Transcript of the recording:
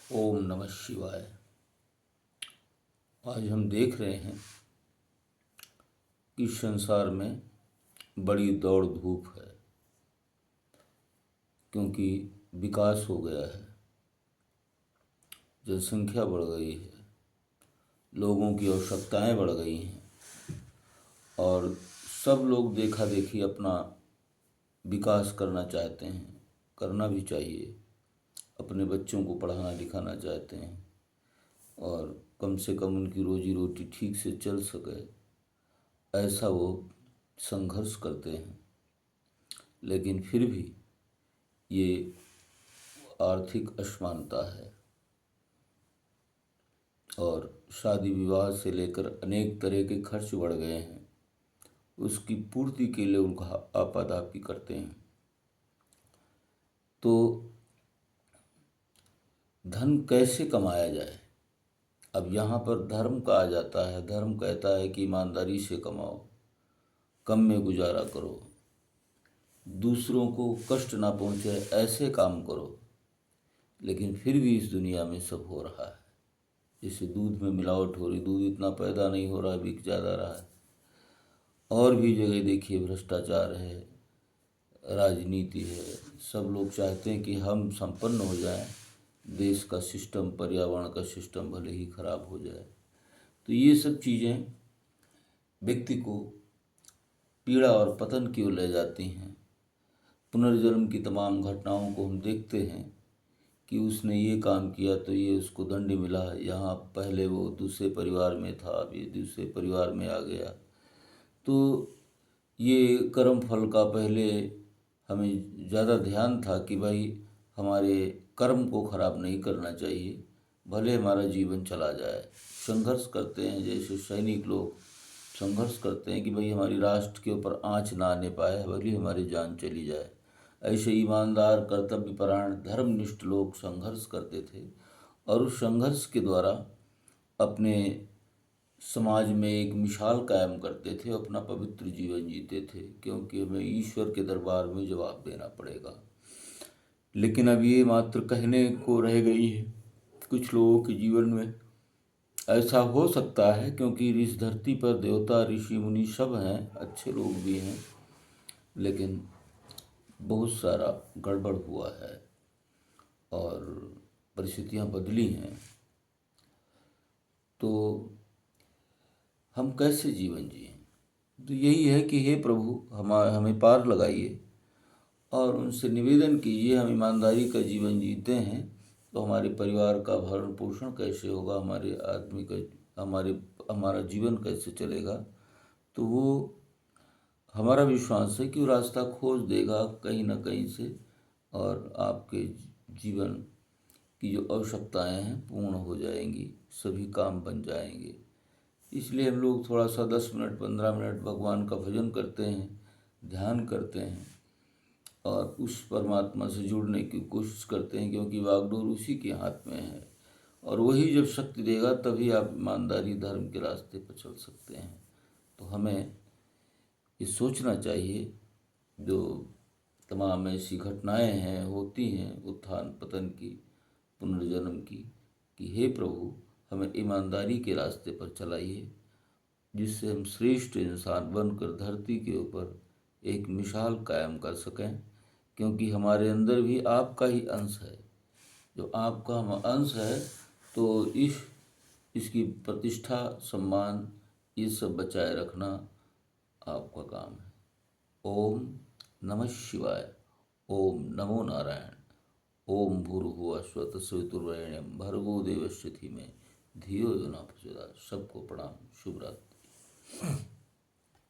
ओम नमः शिवाय। आज हम देख रहे हैं कि संसार में बड़ी दौड़ धूप है, क्योंकि विकास हो गया है, जनसंख्या बढ़ गई है, लोगों की आवश्यकताएं बढ़ गई हैं और सब लोग देखा देखी अपना विकास करना चाहते हैं, करना भी चाहिए। अपने बच्चों को पढ़ाना लिखाना चाहते हैं और कम से कम उनकी रोजी रोटी ठीक से चल सके, ऐसा वो संघर्ष करते हैं। लेकिन फिर भी ये आर्थिक असमानता है और शादी विवाह से लेकर अनेक तरह के खर्च बढ़ गए हैं, उसकी पूर्ति के लिए उनका आपाधापी करते हैं। तो धन कैसे कमाया जाए? अब यहाँ पर धर्म कहा जाता है, धर्म कहता है कि ईमानदारी से कमाओ, कम में गुजारा करो, दूसरों को कष्ट ना पहुँचे ऐसे काम करो। लेकिन फिर भी इस दुनिया में सब हो रहा है। जैसे दूध में मिलावट हो रही, दूध इतना पैदा नहीं हो रहा, बिक ज़्यादा रहा है। और भी जगह देखिए भ्रष्टाचार है, राजनीति है। सब लोग चाहते हैं कि हम संपन्न हो जाएं, देश का सिस्टम, पर्यावरण का सिस्टम भले ही खराब हो जाए। तो ये सब चीज़ें व्यक्ति को पीड़ा और पतन की ओर ले जाती हैं। पुनर्जन्म की तमाम घटनाओं को हम देखते हैं कि उसने ये काम किया तो ये उसको दंड मिला, यहाँ पहले वो दूसरे परिवार में था, अब ये दूसरे परिवार में आ गया। तो ये कर्म फल का पहले हमें ज़्यादा ध्यान था कि भाई हमारे कर्म को खराब नहीं करना चाहिए, भले हमारा जीवन चला जाए। संघर्ष करते हैं, जैसे सैनिक लोग संघर्ष करते हैं कि भाई हमारी राष्ट्र के ऊपर आँच ना आने पाए, भले हमारी जान चली जाए। ऐसे ईमानदार, कर्तव्यपरायण, धर्मनिष्ठ लोग संघर्ष करते थे और उस संघर्ष के द्वारा अपने समाज में एक मिसाल कायम करते थे, अपना पवित्र जीवन जीते थे, क्योंकि हमें ईश्वर के दरबार में जवाब देना पड़ेगा। लेकिन अब ये मात्र कहने को रह गई है। कुछ लोगों के जीवन में ऐसा हो सकता है, क्योंकि इस धरती पर देवता, ऋषि, मुनि सब हैं, अच्छे लोग भी हैं, लेकिन बहुत सारा गड़बड़ हुआ है और परिस्थितियां बदली हैं। तो हम कैसे जीवन जिएं? तो यही है कि हे प्रभु, हमें पार लगाइए और उनसे निवेदन कीजिए। हम ईमानदारी का जीवन जीते हैं तो हमारे परिवार का भरण पोषण कैसे होगा, हमारे आदमी का हमारा जीवन कैसे चलेगा? तो वो हमारा विश्वास है कि वो रास्ता खोज देगा कहीं ना कहीं से और आपके जीवन की जो आवश्यकताएं हैं पूर्ण हो जाएंगी, सभी काम बन जाएंगे। इसलिए हम लोग थोड़ा सा 10 मिनट 15 मिनट भगवान का भजन करते हैं, ध्यान करते हैं और उस परमात्मा से जुड़ने की कोशिश करते हैं, क्योंकि वागडोर उसी के हाथ में है और वही जब शक्ति देगा तभी आप ईमानदारी, धर्म के रास्ते पर चल सकते हैं। तो हमें ये सोचना चाहिए, जो तमाम ऐसी घटनाएं हैं, होती हैं उत्थान पतन की, पुनर्जन्म की, कि हे प्रभु हमें ईमानदारी के रास्ते पर चलाइए, जिससे हम श्रेष्ठ इंसान बनकर धरती के ऊपर एक मिसाल कायम कर सकें। क्योंकि हमारे अंदर भी आपका ही अंश है, जो आपका हम अंश है, तो इसकी प्रतिष्ठा, सम्मान, ये सब बचाए रखना आपका काम है। ओम नमः शिवाय। ओम नमो नारायण। ओम भूर्भुवः स्वः सवितुर्वरेण्यं भर्गो देवस्य धीमहि धियो यो न प्रचोदयात्। सबको प्रणाम, शुभ रात्रि।